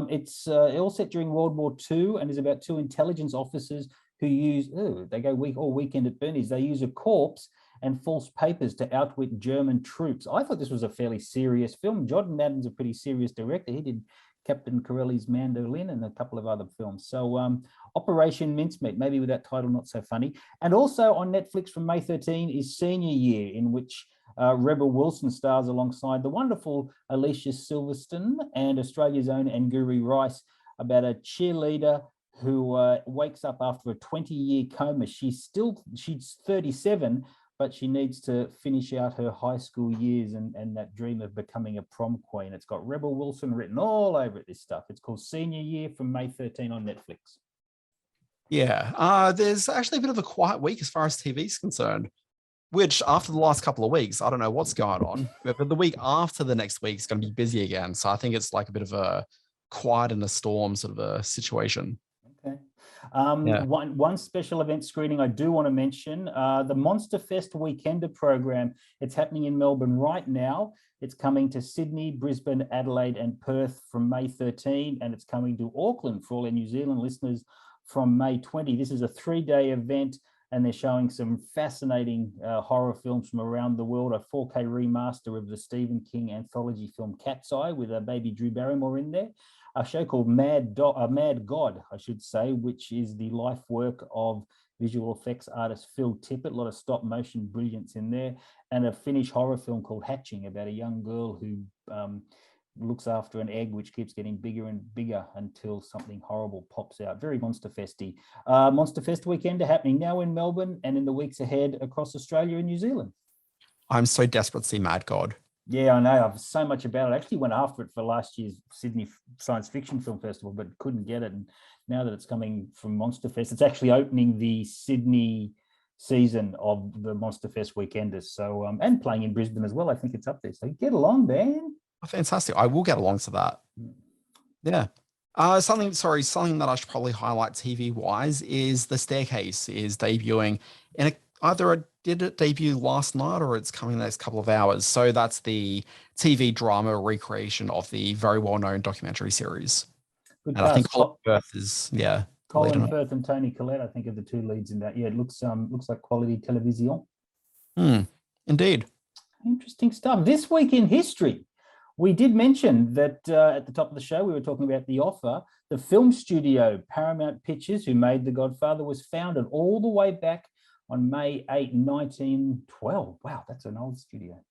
It's all set during World War II and is about two intelligence officers who use, they go all weekend at Bernie's. They use a corpse and false papers to outwit German troops. I thought this was a fairly serious film. Jordan Madden's a pretty serious director. He did Captain Corelli's Mandolin and a couple of other films. So Operation Mincemeat, maybe with that title not so funny. And also on Netflix from May 13 is Senior Year, in which Rebel Wilson stars alongside the wonderful Alicia Silverstone and Australia's own Anguri Rice, about a cheerleader who wakes up after a 20-year coma. She's 37, but she needs to finish out her high school years and that dream of becoming a prom queen. It's got Rebel Wilson written all over it, this stuff. It's called Senior Year from May 13 on Netflix. Yeah, there's actually a bit of a quiet week as far as TV is concerned, which after the last couple of weeks, I don't know what's going on, but the week after the next week is going to be busy again. So I think it's like a bit of a quiet in a storm sort of a situation. Okay. One special event screening I do want to mention, the Monsterfest Weekender program. It's happening in Melbourne right now. It's coming to Sydney, Brisbane, Adelaide and Perth from May 13, and it's coming to Auckland for all our New Zealand listeners from May 20. This is a 3-day event, and they're showing some fascinating horror films from around the world. A 4K remaster of the Stephen King anthology film Cat's Eye with a baby Drew Barrymore in there. A show called Mad God, I should say, which is the life work of visual effects artist Phil Tippett. A lot of stop motion brilliance in there. And a Finnish horror film called Hatching, about a young girl who looks after an egg which keeps getting bigger and bigger until something horrible pops out. Very Monsterfesty. Monsterfest Weekender happening now in Melbourne and in the weeks ahead across Australia and New Zealand. I'm so desperate to see Mad God. Yeah, I know. I've so much about it. I actually went after it for last year's Sydney Science Fiction Film Festival, but couldn't get it. And now that it's coming from Monsterfest, it's actually opening the Sydney season of the Monsterfest Weekenders. So, and playing in Brisbane as well. I think it's up there. So get along, Dan. Oh, fantastic. I will get along to that. Yeah. Something that I should probably highlight TV-wise is The Staircase is debuting in a did it debut last night or it's coming in the next couple of hours. So that's the TV drama recreation of the very well-known documentary series. Good And I think cast. Colin Firth is, yeah. the lead on Colin it. Firth and Tony Collette, I think, are the two leads in that. Yeah, it looks like quality television. Indeed. Interesting stuff. This week in history, we did mention that at the top of the show, we were talking about The Offer. The film studio, Paramount Pictures, who made The Godfather, was founded all the way back on May 8, 1912. Wow, that's an old studio.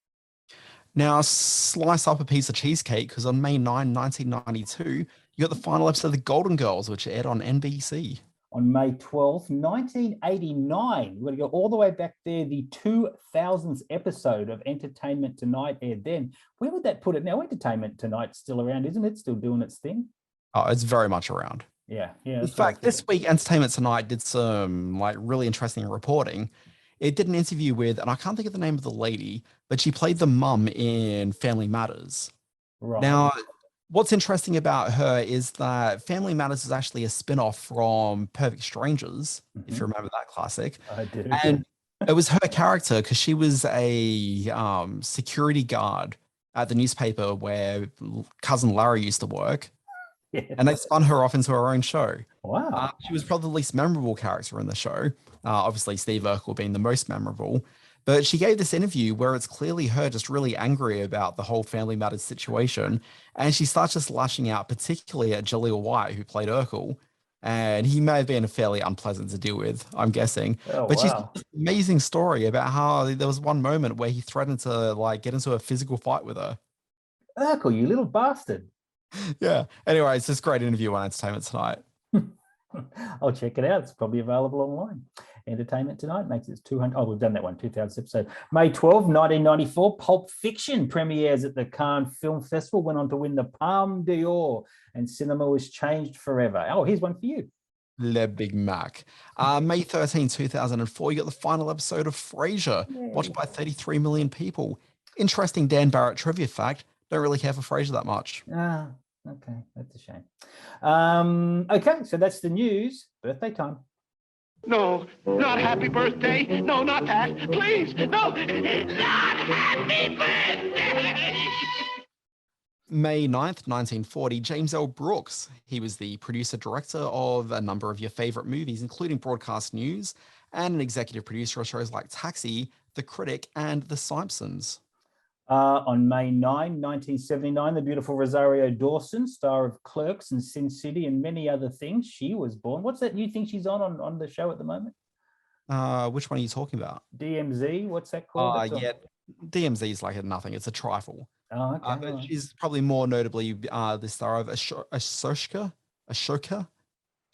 Now, slice up a piece of cheesecake, because on May 9, 1992, you got the final episode of The Golden Girls, which aired on NBC. On May 12th, 1989, we're going to go all the way back there. The 2000s episode of Entertainment Tonight aired then. Where would that put it now? Entertainment Tonight's still around, isn't it? Still doing its thing? Oh, it's very much around. Yeah. In fact, this week, Entertainment Tonight did some really interesting reporting. It did an interview with, and I can't think of the name of the lady, but she played the mum in Family Matters. Right. Now, what's interesting about her is that Family Matters is actually a spin-off from Perfect Strangers, if you remember that classic. I do. And it was her character because she was a security guard at the newspaper where cousin Larry used to work. Yeah. And they spun her off into her own show. Wow. She was probably the least memorable character in the show. Obviously, Steve Urkel being the most memorable. But she gave this interview where it's clearly her just really angry about the whole Family Matters situation. And she starts just lashing out, particularly at Jaleel White, who played Urkel. And he may have been fairly unpleasant to deal with, I'm guessing. Oh, but she's wow. got this amazing story about how there was one moment where he threatened to get into a physical fight with her. Urkel, you little bastard. Yeah. Anyway, it's just a great interview on Entertainment Tonight. I'll check it out. It's probably available online. Entertainment Tonight makes its 200. Oh, we've done that one, 2000th episode. May 12, 1994, Pulp Fiction premieres at the Cannes Film Festival, went on to win the Palme d'Or, and cinema was changed forever. Oh, here's one for you. Le Big Mac. May 13, 2004, you got the final episode of Frasier, watched by 33 million people. Interesting Dan Barrett trivia fact. Don't really care for Frasier that much. Ah, okay. That's a shame. Okay, so that's the news. Birthday time. No, not happy birthday. No, not that. Please, no, not happy birthday. May 9th, 1940, James L. Brooks. He was the producer-director of a number of your favorite movies, including Broadcast News, and an executive producer of shows like Taxi, The Critic, and The Simpsons. On May 9, 1979, the beautiful Rosario Dawson, star of Clerks and Sin City and many other things, she was born. What's that new thing she's on the show at the moment? Which one are you talking about? DMZ, what's that called? Yeah, DMZ is like a nothing. It's a trifle. Oh, okay. But she's probably more notably the star of Ashoka,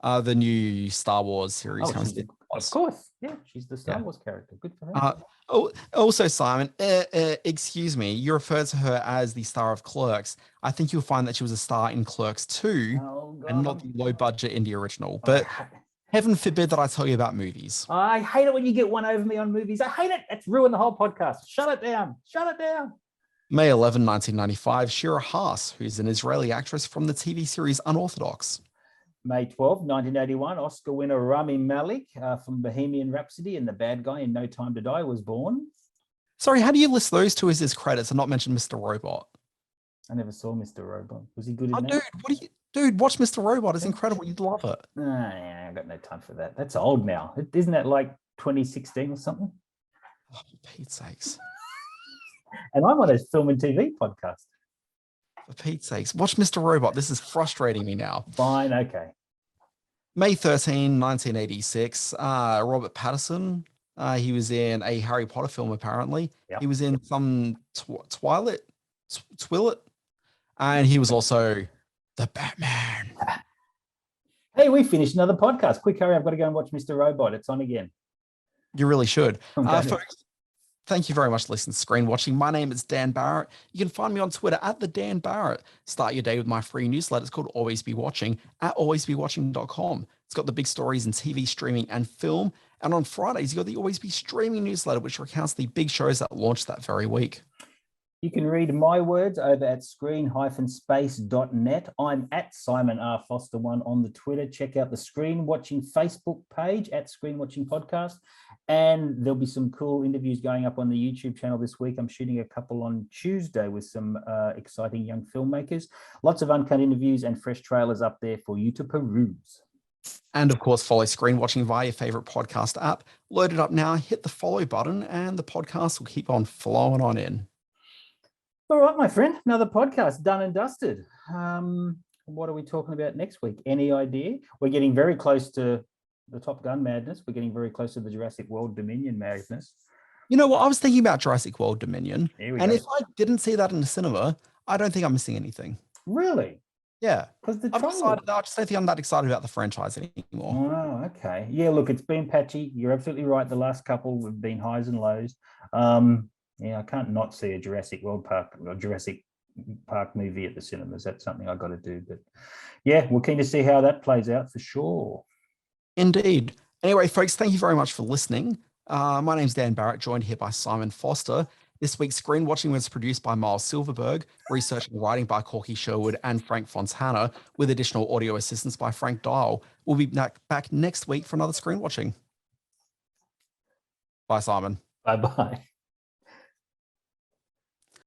the new Star Wars series. Of course. Yeah, she's the Star Wars character. Good for her. Also, Simon, excuse me, you referred to her as the star of Clerks. I think you'll find that she was a star in Clerks 2 and not the low-budget indie original. But heaven forbid that I tell you about movies. I hate it when you get one over me on movies. I hate it. It's ruined the whole podcast. Shut it down. Shut it down. May 11, 1995, Shira Haas, who's an Israeli actress from the TV series Unorthodox. May 12, 1981, Oscar winner Rami Malek from Bohemian Rhapsody and The Bad Guy in No Time to Die was born. Sorry, how do you list those two as his credits and not mention Mr. Robot? I never saw Mr. Robot. Was he good in that? Dude, watch Mr. Robot. It's incredible. You'd love it. Yeah, I've got no time for that. That's old now. Isn't that like 2016 or something? Oh, for Pete's sakes. And I'm on a film and TV podcast. For Pete's sakes, watch Mr. Robot. This is frustrating me now. Fine, okay. May 13, 1986, Robert Pattinson. He was in a Harry Potter film, apparently. Yep. He was in some Twilight, and he was also the Batman. Hey, we finished another podcast. Quick, hurry, I've got to go and watch Mr. Robot. It's on again. You really should. Folks, thank you very much for listening to Screen Watching. My name is Dan Barrett. You can find me on Twitter at the Dan Barrett. Start your day with my free newsletter. It's called Always Be Watching at alwaysbewatching.com. It's got the big stories in TV, streaming, and film. And on Fridays, you got the Always Be Streaming newsletter, which recounts the big shows that launched that very week. You can read my words over at screen-space.net. I'm at Simon R. Foster1 on the Twitter. Check out the Screen Watching Facebook page at Screen Watching Podcast. And there'll be some cool interviews going up on the YouTube channel this week. I'm shooting a couple on Tuesday with some exciting young filmmakers. Lots of uncut interviews and fresh trailers up there for you to peruse. And of course, follow Screen Watching via your favorite podcast app. Load it up now, hit the follow button, and the podcast will keep on flowing on in. All right, my friend, another podcast done and dusted. What are we talking about next week? Any idea? We're getting very close to the Top Gun madness. We're getting very close to the Jurassic World Dominion madness. You know what? I was thinking about Jurassic World Dominion. And go. if I didn't see that in the cinema, I don't think I'm missing anything. Really? Yeah. Because I just don't think I'm that excited about the franchise anymore. Oh, okay. Yeah, look, it's been patchy. You're absolutely right. The last couple have been highs and lows. Yeah, I can't not see a Jurassic Park movie at the cinemas. That's something I got to do. But yeah, we're keen to see how that plays out for sure. Indeed. Anyway, folks, thank you very much for listening. My name's Dan Barrett, joined here by Simon Foster. This week's Screen Watching was produced by Miles Silverberg, research and writing by Corky Sherwood and Frank Fontana, with additional audio assistance by Frank Dial. We'll be back next week for another Screen Watching. Bye, Simon. Bye-bye.